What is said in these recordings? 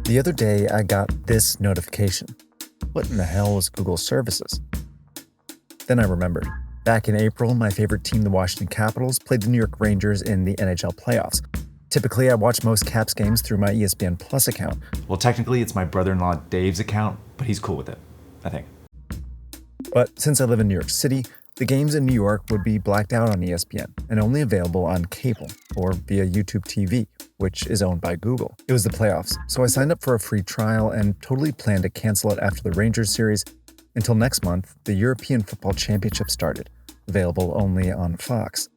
The other day, I got this notification. What in the hell was Google Services? Then I remembered. Back in April, my favorite team, the Washington Capitals, played the New York Rangers in the NHL playoffs. Typically, I watch most Caps games through my ESPN Plus account. Well, technically, it's my brother-in-law Dave's account, but he's cool with it, I think. But since I live in New York City, the games in New York would be blacked out on ESPN and only available on cable or via YouTube TV, which is owned by Google. It was the playoffs, so I signed up for a free trial and totally planned to cancel it after the Rangers series until next month. The European Football Championship started, available only on Fox.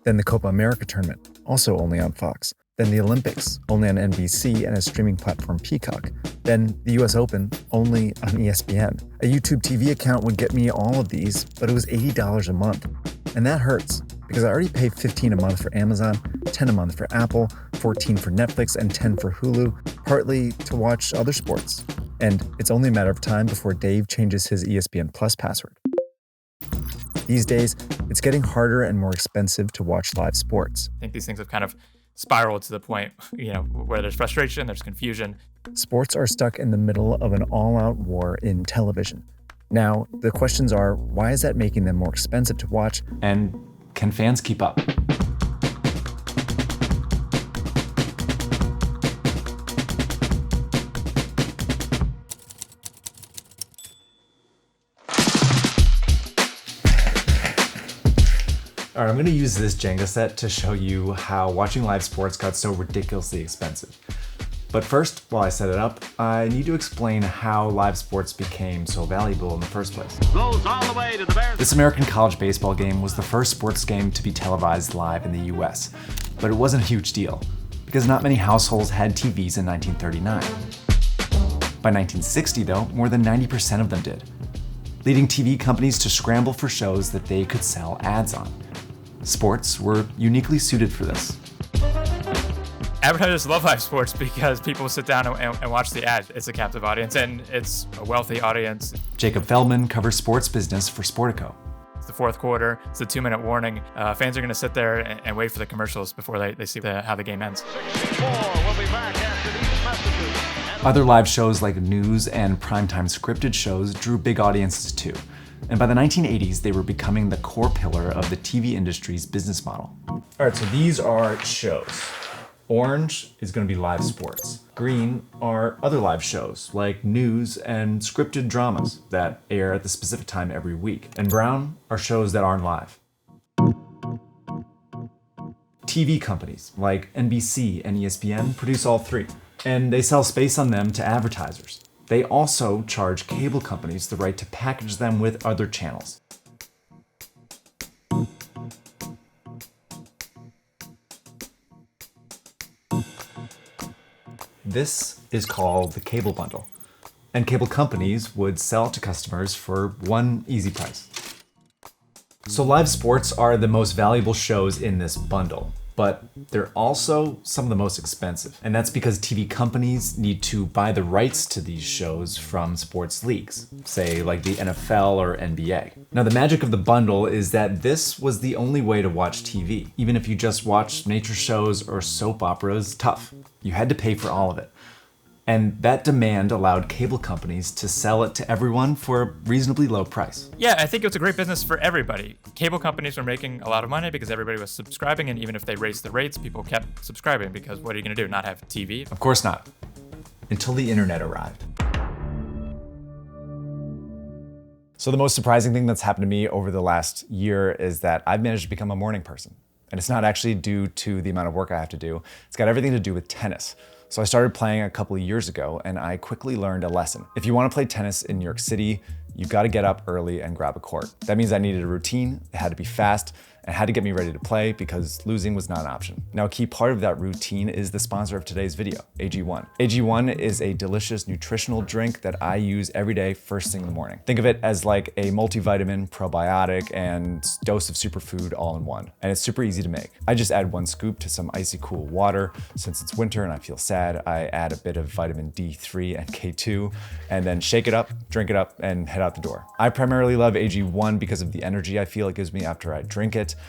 Then the Copa America tournament, also only on Fox. Then the Olympics, only on NBC and a streaming platform Peacock. Then the US Open, only on ESPN. A YouTube TV account would get me all of these, but it was $80 a month. And that hurts, because I already pay $15 a month for Amazon, $10 a month for Apple, $14 for Netflix, and $10 for Hulu, partly to watch other sports. And it's only a matter of time before Dave changes his ESPN Plus password. These days, it's getting harder and more expensive to watch live sports. I think these things have kind of spiraled to the point, where there's frustration, there's confusion. Sports are stuck in the middle of an all-out war in television. Now, the questions are, why is that making them more expensive to watch? And can fans keep up? All right, I'm going to use this Jenga set to show you how watching live sports got so ridiculously expensive. But first, while I set it up, I need to explain how live sports became so valuable in the first place. Goes all the way to the Bears. This American college baseball game was the first sports game to be televised live in the US, but it wasn't a huge deal, because not many households had TVs in 1939. By 1960, though, more than 90% of them did, leading TV companies to scramble for shows that they could sell ads on. Sports were uniquely suited for this. Advertisers love live sports because people sit down and watch the ad. It's a captive audience, and it's a wealthy audience. Jacob Feldman covers sports business for Sportico. It's the fourth quarter. It's a 2-minute warning. Fans are going to sit there and wait for the commercials before they see how the game ends. 64 will be back after these messages. Other live shows like news and primetime scripted shows drew big audiences too. And by the 1980s, they were becoming the core pillar of the TV industry's business model. All right, so these are shows. Orange is going to be live sports. Green are other live shows like news and scripted dramas that air at the specific time every week. And brown are shows that aren't live. TV companies like NBC and ESPN produce all three, and they sell space on them to advertisers. They also charge cable companies the right to package them with other channels. This is called the cable bundle, and cable companies would sell to customers for one easy price. So live sports are the most valuable shows in this bundle, but they're also some of the most expensive. And that's because TV companies need to buy the rights to these shows from sports leagues, say like the NFL or NBA. Now the magic of the bundle is that this was the only way to watch TV. Even if you just watched nature shows or soap operas, tough. You had to pay for all of it. And that demand allowed cable companies to sell it to everyone for a reasonably low price. Yeah, I think it was a great business for everybody. Cable companies were making a lot of money because everybody was subscribing, and even if they raised the rates, people kept subscribing because what are you going to do, not have TV? Of course not. Until the internet arrived. So the most surprising thing that's happened to me over the last year is that I've managed to become a morning person. And it's not actually due to the amount of work I have to do. It's got everything to do with tennis. So I started playing a couple of years ago, and I quickly learned a lesson. If you want to play tennis in New York City, you've got to get up early and grab a court. That means I needed a routine, it had to be fast, and had to get me ready to play because losing was not an option. Now, a key part of that routine is the sponsor of today's video, AG1. AG1 is a delicious nutritional drink that I use every day first thing in the morning. Think of it as like a multivitamin, probiotic, and dose of superfood all in one. And it's super easy to make. I just add 1 scoop to some icy cool water. Since it's winter and I feel sad, I add a bit of vitamin D3 and K2, and then shake it up, drink it up, and head out the door. I primarily love AG1 because of the energy I feel it gives me after I drink it. it.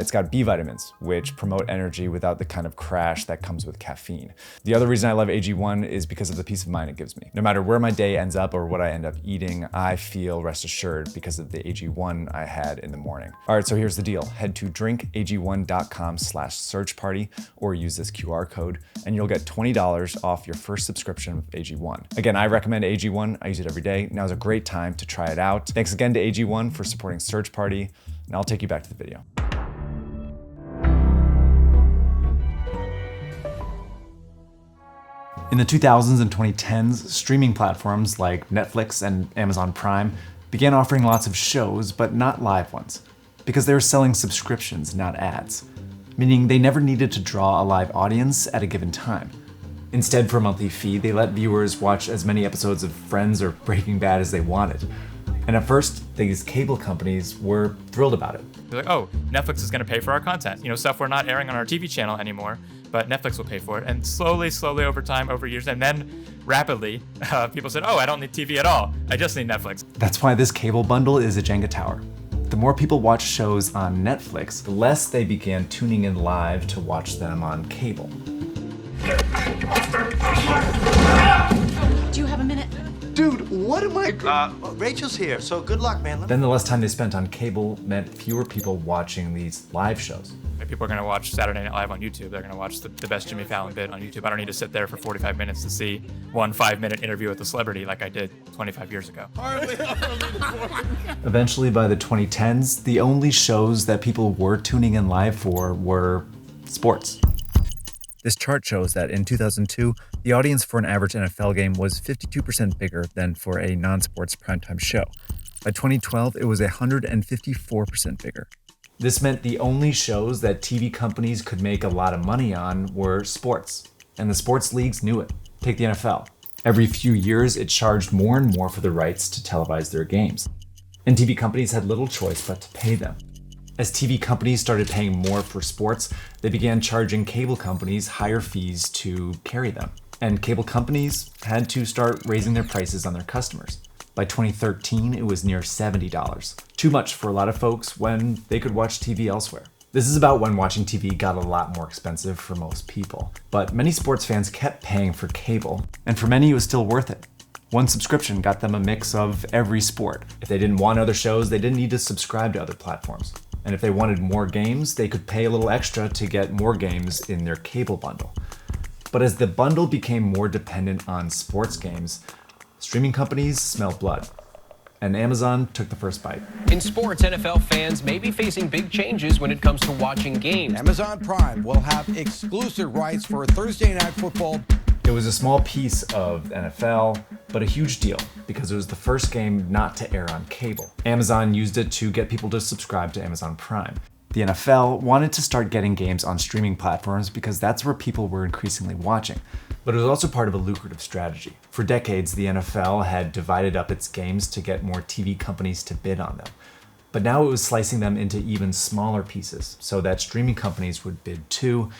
It's got B vitamins, which promote energy without the kind of crash that comes with caffeine. The other reason I love AG1 is because of the peace of mind it gives me. No matter where my day ends up or what I end up eating, I feel rest assured because of the AG1 I had in the morning. All right, so here's the deal. Head to drinkag1.com/searchparty or use this QR code and you'll get $20 off your first subscription with AG1. Again, I recommend AG1. I use it every day. Now's a great time to try it out. Thanks again to AG1 for supporting Search Party. Now I'll take you back to the video. In the 2000s and 2010s, streaming platforms like Netflix and Amazon Prime began offering lots of shows, but not live ones, because they were selling subscriptions, not ads, meaning they never needed to draw a live audience at a given time. Instead, for a monthly fee, they let viewers watch as many episodes of Friends or Breaking Bad as they wanted. And at first, these cable companies were thrilled about it. They're like, oh, Netflix is going to pay for our content. Stuff we're not airing on our TV channel anymore, but Netflix will pay for it. And slowly over time, over years, and then rapidly, people said, oh, I don't need TV at all. I just need Netflix. That's why this cable bundle is a Jenga tower. The more people watch shows on Netflix, the less they began tuning in live to watch them on cable. Do you have a minute? Dude, what am I... Rachel's here, so good luck, man. Then the less time they spent on cable meant fewer people watching these live shows. People are going to watch Saturday Night Live on YouTube. They're going to watch the best Jimmy Fallon bit on YouTube. I don't need to sit there for 45 minutes to see one 5-minute interview with a celebrity like I did 25 years ago. Eventually, by the 2010s, the only shows that people were tuning in live for were sports. This chart shows that in 2002, the audience for an average NFL game was 52% bigger than for a non-sports primetime show. By 2012, it was 154% bigger. This meant the only shows that TV companies could make a lot of money on were sports, and the sports leagues knew it. Take the NFL. Every few years, it charged more and more for the rights to televise their games, and TV companies had little choice but to pay them. As TV companies started paying more for sports, they began charging cable companies higher fees to carry them. And cable companies had to start raising their prices on their customers. By 2013, it was near $70. Too much for a lot of folks when they could watch TV elsewhere. This is about when watching TV got a lot more expensive for most people. But many sports fans kept paying for cable, and for many it was still worth it. One subscription got them a mix of every sport. If they didn't want other shows, they didn't need to subscribe to other platforms. And if they wanted more games, they could pay a little extra to get more games in their cable bundle. But as the bundle became more dependent on sports games, streaming companies smelled blood. And Amazon took the first bite. In sports, NFL fans may be facing big changes when it comes to watching games. Amazon Prime will have exclusive rights for Thursday Night Football. It was a small piece of NFL, but a huge deal because it was the first game not to air on cable. Amazon used it to get people to subscribe to Amazon Prime. The NFL wanted to start getting games on streaming platforms because that's where people were increasingly watching. But it was also part of a lucrative strategy. For decades, the NFL had divided up its games to get more TV companies to bid on them. But now it was slicing them into even smaller pieces so that streaming companies would bid too,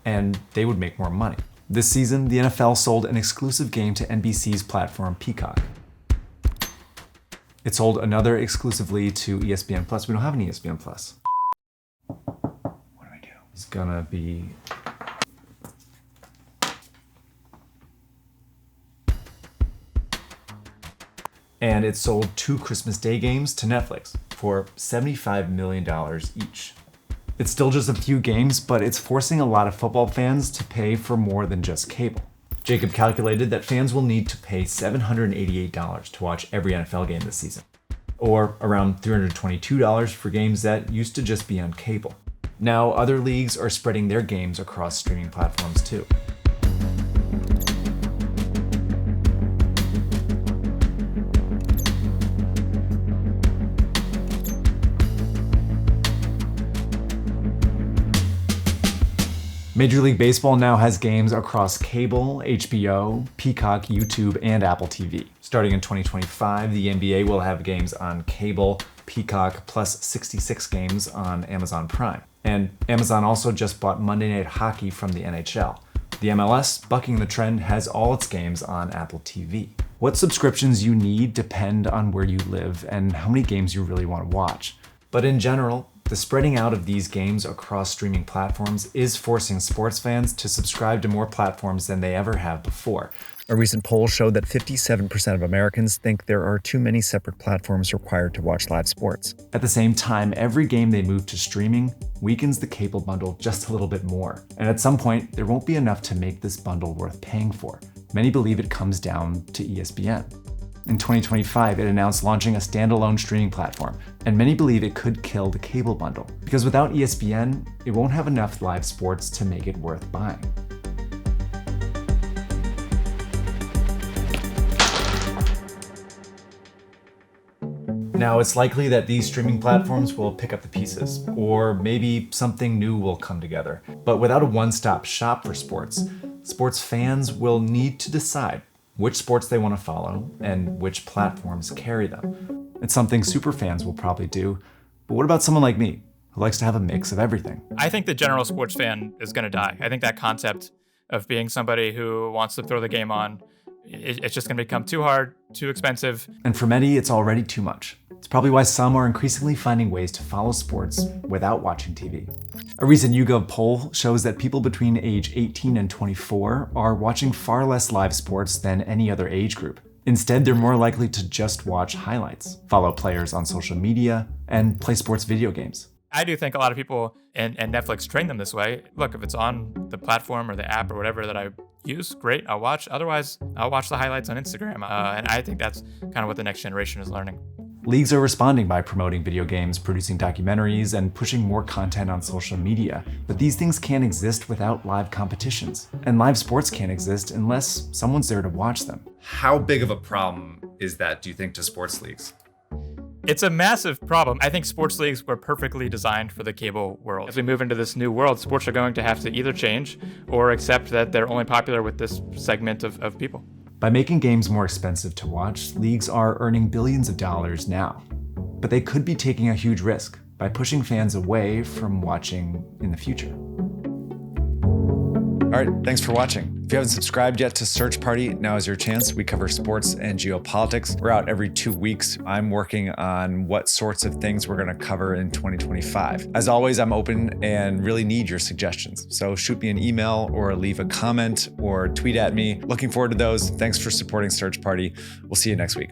and they would make more money. This season, the NFL sold an exclusive game to NBC's platform Peacock. It sold another exclusively to ESPN+. We don't have an ESPN+. What do I do? It's gonna be... And it sold 2 Christmas Day games to Netflix for $75 million each. It's still just a few games, but it's forcing a lot of football fans to pay for more than just cable. Jacob calculated that fans will need to pay $788 to watch every NFL game this season, or around $322 for games that used to just be on cable. Now, other leagues are spreading their games across streaming platforms too. Major League Baseball now has games across cable, HBO, Peacock, YouTube, and Apple TV. Starting in 2025, the NBA will have games on cable, Peacock, plus 66 games on Amazon Prime. And Amazon also just bought Monday Night Hockey from the NHL. The MLS, bucking the trend, has all its games on Apple TV. What subscriptions you need depend on where you live and how many games you really want to watch. But in general, The spreading out of these games across streaming platforms is forcing sports fans to subscribe to more platforms than they ever have before. A recent poll showed that 57% of Americans think there are too many separate platforms required to watch live sports. At the same time, every game they move to streaming weakens the cable bundle just a little bit more. And at some point, there won't be enough to make this bundle worth paying for. Many believe it comes down to ESPN. In 2025, it announced launching a standalone streaming platform, and many believe it could kill the cable bundle, because without ESPN, it won't have enough live sports to make it worth buying. Now, it's likely that these streaming platforms will pick up the pieces, or maybe something new will come together. But without a one-stop shop for sports, sports fans will need to decide which sports they want to follow and which platforms carry them. It's something super fans will probably do, but what about someone like me, who likes to have a mix of everything? I think the general sports fan is going to die. I think that concept of being somebody who wants to throw the game on, it's just going to become too hard, too expensive. And for many, it's already too much. It's probably why some are increasingly finding ways to follow sports without watching TV. A recent YouGov poll shows that people between age 18 and 24 are watching far less live sports than any other age group. Instead, they're more likely to just watch highlights, follow players on social media, and play sports video games. I do think a lot of people, and Netflix train them this way. Look, if it's on the platform or the app or whatever that I use, great, I'll watch. Otherwise, I'll watch the highlights on Instagram. And I think that's kind of what the next generation is learning. Leagues are responding by promoting video games, producing documentaries, and pushing more content on social media. But these things can't exist without live competitions. And live sports can't exist unless someone's there to watch them. How big of a problem is that, do you think, to sports leagues? It's a massive problem. I think sports leagues were perfectly designed for the cable world. As we move into this new world, sports are going to have to either change or accept that they're only popular with this segment of people. By making games more expensive to watch, leagues are earning billions of dollars now. But they could be taking a huge risk by pushing fans away from watching in the future. All right, thanks for watching. If you haven't subscribed yet to Search Party, now is your chance. We cover sports and geopolitics. We're out every 2 weeks. I'm working on what sorts of things we're going to cover in 2025. As always, I'm open and really need your suggestions. So shoot me an email or leave a comment or tweet at me. Looking forward to those. Thanks for supporting Search Party. We'll see you next week.